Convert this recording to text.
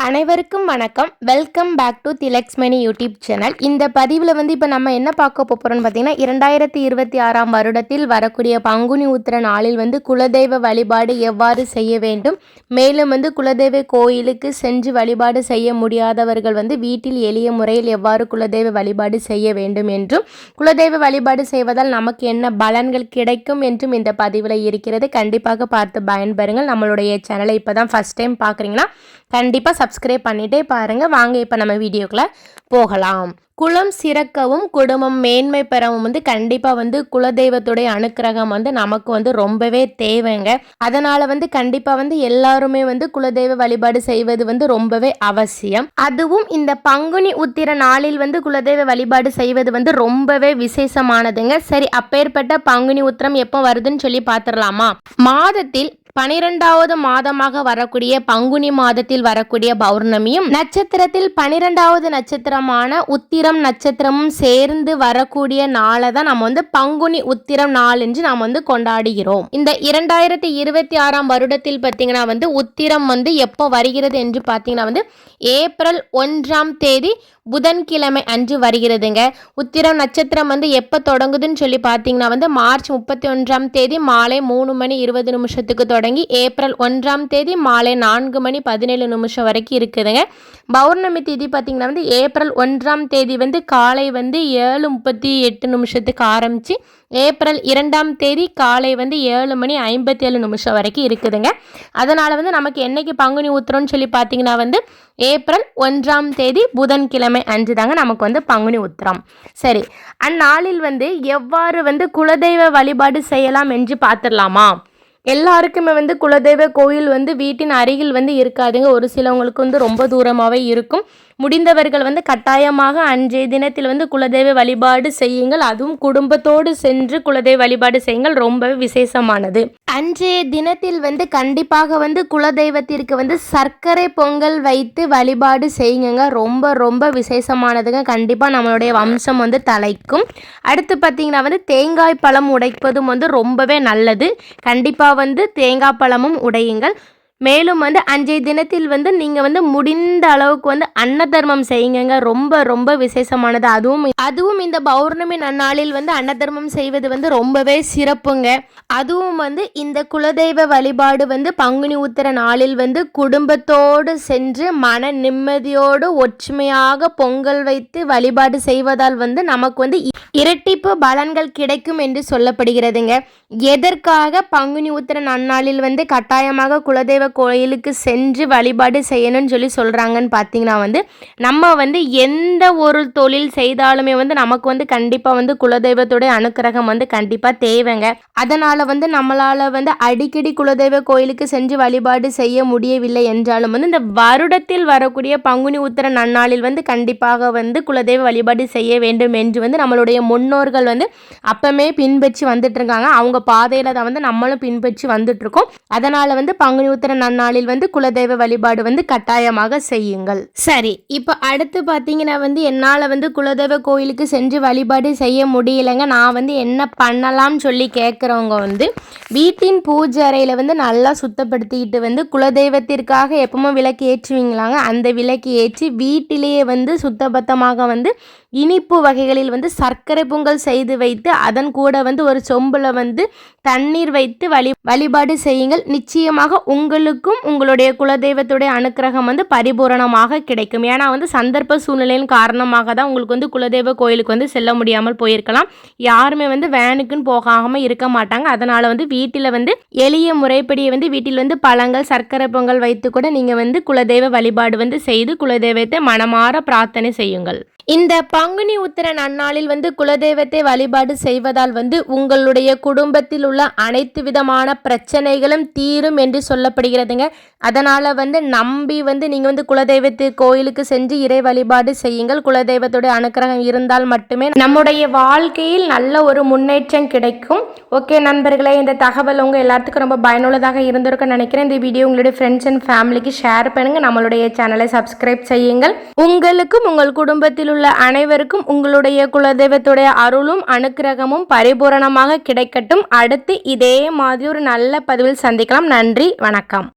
அனைவருக்கும் வணக்கம். Welcome back to திலக்ஸ்மணி யூடியூப் சேனல். இந்த பதிவில் இப்போ நம்ம என்ன பார்க்க போகிறோம்னு பார்த்தீங்கன்னா 2026 வருடத்தில் வரக்கூடிய பங்குனி உத்திர நாளில் குலதெய்வ வழிபாடு எவ்வாறு செய்ய வேண்டும், மேலும் குலதெய்வ கோயிலுக்கு சென்று வழிபாடு செய்ய முடியாதவர்கள் வீட்டில் எளிய முறையில் எவ்வாறு குலதெய்வ வழிபாடு செய்ய வேண்டும் என்றும், குலதெய்வ வழிபாடு செய்வதால் நமக்கு என்ன பலன்கள் கிடைக்கும் என்றும் இந்த பதிவில் இருக்கிறது. கண்டிப்பாக பார்த்து பயன்பெறுங்கள். நம்மளுடைய சேனலை இப்போ தான் ஃபஸ்ட் டைம் பார்க்குறீங்கன்னா கண்டிப்பாக சப்ஸ்கிரைப் பண்ணிட்டே பாருங்க. வாங்க இப்போ நம்ம வீடியோக்குள்ள போகலாம். குலம் சிறக்கவும் குடும்பம் மேன்மை பெறவும் கண்டிப்பாக குலதெய்வத்துடைய அனுக்கிரகம் நமக்கு ரொம்பவே தேவைங்க. அதனால கண்டிப்பாக எல்லாருமே குலதெய்வ வழிபாடு செய்வது ரொம்பவே அவசியம். அதுவும் இந்த பங்குனி உத்திர நாளில் குலதெய்வ வழிபாடு செய்வது ரொம்பவே விசேஷமானதுங்க. சரி, அப்பேற்பட்ட பங்குனி உத்திரம் எப்போ வருதுன்னு சொல்லி பார்த்துடலாமா? மாதத்தில் 12வது மாதமாக வரக்கூடிய பங்குனி மாதத்தில் வரக்கூடிய பௌர்ணமியும் நட்சத்திரத்தில் 12வது நட்சத்திரமான உத்திரம் நட்சத்திரமும் சேர்ந்து வரக்கூடிய நாளை தான் நம்ம பங்குனி உத்திரம் நாள் என்று நாம் கொண்டாடுகிறோம். இந்த 2026 வருடத்தில் பார்த்தீங்கன்னா உத்திரம் எப்போ வருகிறது என்று பார்த்தீங்கன்னா ஏப்ரல் 1ஆம் தேதி புதன்கிழமை அன்று வருகிறதுங்க. உத்திரம் நட்சத்திரம் எப்போ தொடங்குதுன்னு சொல்லி பார்த்தீங்கன்னா மார்ச் 31ஆம் தேதி மாலை 3:20 தொடங்கி ஏப்ரல் 1ஆம் தேதி மாலை 4:17 வரைக்கும் இருக்குதுங்க. பௌர்ணமி தேதி பார்த்தீங்கன்னா ஏப்ரல் 1ஆம் தேதி காலை 7:38 ஆரம்பித்து ஏப்ரல் 2ஆம் தேதி காலை 7:57 வரைக்கும் இருக்குதுங்க. அதனால் நமக்கு என்னைக்கு பங்குனி உத்திரம்னு சொல்லி பார்த்தீங்கன்னா ஏப்ரல் 1ஆம் தேதி புதன்கிழமை அன்று தாங்க நமக்கு பங்குனி உத்திரம். சரி, அந்நாளில் எவ்வாறு குலதெய்வ வழிபாடு செய்யலாம் என்று பார்த்துடலாமா? எல்லாருக்குமே குலதெய்வ கோயில் வீட்டின் அருகில் இருக்காதுங்க. ஒரு சிலவங்களுக்கு ரொம்ப தூரமாகவே இருக்கும். முடிந்தவர்கள் கட்டாயமாக அன்றைய தினத்தில் குலதெய்வ வழிபாடு செய்யுங்கள். அதுவும் குடும்பத்தோடு சென்று குலதெய்வ வழிபாடு செய்யுங்கள். ரொம்பவே விசேஷமானது. அன்றைய தினத்தில் கண்டிப்பாக குலதெய்வத்திற்கு சர்க்கரை பொங்கல் வைத்து வழிபாடு செய்யுங்க. ரொம்ப ரொம்ப விசேஷமானதுங்க. கண்டிப்பாக நம்மளுடைய வம்சம் தலைக்கும். அடுத்து பார்த்தீங்கன்னா தேங்காய் பழம் உடைப்பதும் ரொம்பவே நல்லது. கண்டிப்பாக தேங்காய் பழமும் உடையுங்கள். மேலும் அன்றைய தினத்தில் நீங்கள் முடிந்த அளவுக்கு அன்ன தர்மம் செய்யுங்க. ரொம்ப ரொம்ப விசேஷமானது. அதுவும் இந்த பௌர்ணமி நன்னாளில் அன்ன தர்மம் செய்வது ரொம்பவே சிறப்புங்க. அதுவும் இந்த குலதெய்வ வழிபாடு பங்குனி உத்திர நாளில் குடும்பத்தோடு சென்று மன நிம்மதியோடு ஒற்றுமையாக பொங்கல் வைத்து வழிபாடு செய்வதால் நமக்கு இரட்டிப்பு பலன்கள் கிடைக்கும் என்று சொல்லப்படுகிறதுங்க. எதற்காக பங்குனி உத்திர நன்னாளில் கட்டாயமாக குலதெய்வ கோயிலுக்கு சென்று வழிபாடு செய்யணும்னு சொல்லி சொல்கிறாங்கன்னு பார்த்தீங்கன்னா நம்ம எந்த ஒரு தொழில் செய்தாலுமே நமக்கு கண்டிப்பாக குலதெய்வத்துடைய அனுக்கிரகம் கண்டிப்பாக தேவைங்க. அதனால் நம்மளால் அடிக்கடி குலதெய்வ கோயிலுக்கு சென்று வழிபாடு செய்ய முடியவில்லை என்றாலும் இந்த வருடத்தில் வரக்கூடிய பங்குனி உத்திர நன்னாளில் கண்டிப்பாக குலதெய்வ வழிபாடு செய்ய வேண்டும் என்று நம்மளுடைய முன்னோர்கள் அப்பமே பின்பற்றி வந்துட்டு இருக்காங்க. அவங்க பாதையில் தான் நம்மளும் பின்பற்றி வந்துட்டு இருக்கோம். அதனால் பங்குனி உத்திர நன்னாளில் குலதெய்வ வழிபாடு கட்டாயமாக செய்யுங்கள். சரி, இப்போ அடுத்து பார்த்தீங்கன்னா என்னால் குலதெய்வ கோயிலுக்கு சென்று வழிபாடு செய்ய முடியலைங்க, நான் என்ன பண்ணலாம்னு சொல்லி கேட்குறவங்க வீட்டின் பூஜை அறையில் நல்லா சுத்தப்படுத்திக்கிட்டு குலதெய்வத்திற்காக எப்பவுமே விளக்கு ஏற்றுவீங்களாங்க, அந்த விளக்கு ஏற்றி வீட்டிலேயே சுத்தபத்தமாக இனிப்பு வகைகளில் சர்க்கரை பொங்கல் செய்து வைத்து அதன் கூட ஒரு சொம்பில் தண்ணீர் வைத்து வழிபாடு செய்யுங்கள். நிச்சயமாக உங்களுக்கும் உங்களுடைய குலதெய்வத்துடைய அனுக்கிரகம் பரிபூரணமாக கிடைக்கும். ஏன்னா சந்தர்ப்ப சூழ்நிலையின் காரணமாக தான் உங்களுக்கு குலதெய்வ கோயிலுக்கு செல்ல முடியாமல் போயிருக்கலாம். யாருமே வேனுக்குன்னு போகாமல் இருக்க மாட்டாங்க. அதனால் வீட்டில் எளிய முறைப்படி வீட்டில் பழங்கள் சர்க்கரை பொங்கல் வைத்து கூட நீங்கள் குலதெய்வ வழிபாடு செய்து குலதெய்வத்தை மனமாற பிரார்த்தனை செய்யுங்கள். இந்த பங்குனி உத்திர நன்னாளில் குலதெய்வத்தை வழிபாடு செய்வதால் உங்களுடைய குடும்பத்தில் உள்ள அனைத்து விதமான பிரச்சனைகளும் தீரும் என்று சொல்லப்படுகிறதுங்க. அதனால் நம்பி நீங்கள் குலதெய்வத்து கோயிலுக்கு சென்று இறை வழிபாடு செய்யுங்கள். குலதெய்வத்துடைய அனுக்கிரகம் இருந்தால் மட்டுமே நம்முடைய வாழ்க்கையில் நல்ல ஒரு முன்னேற்றம் கிடைக்கும். ஓகே நண்பர்களே, இந்த தகவல் உங்கள் எல்லாத்துக்கும் ரொம்ப பயனுள்ளதாக இருந்திருக்குன்னு நினைக்கிறேன். இந்த வீடியோ உங்களுடைய ஃப்ரெண்ட்ஸ் அண்ட் ஃபேமிலிக்கு ஷேர் பண்ணுங்கள். நம்மளுடைய சேனலை சப்ஸ்கிரைப் செய்யுங்கள். உங்களுக்கும் உங்கள் குடும்பத்தில் உள்ள அனைவருக்கும் உங்களுடைய குலதெய்வத்துடைய அருளும் அனுக்கிரகமும் பரிபூரணமாக கிடைக்கட்டும். அடுத்து இதே மாதிரி ஒரு நல்ல பதிவில் சந்திக்கலாம். நன்றி, வணக்கம்.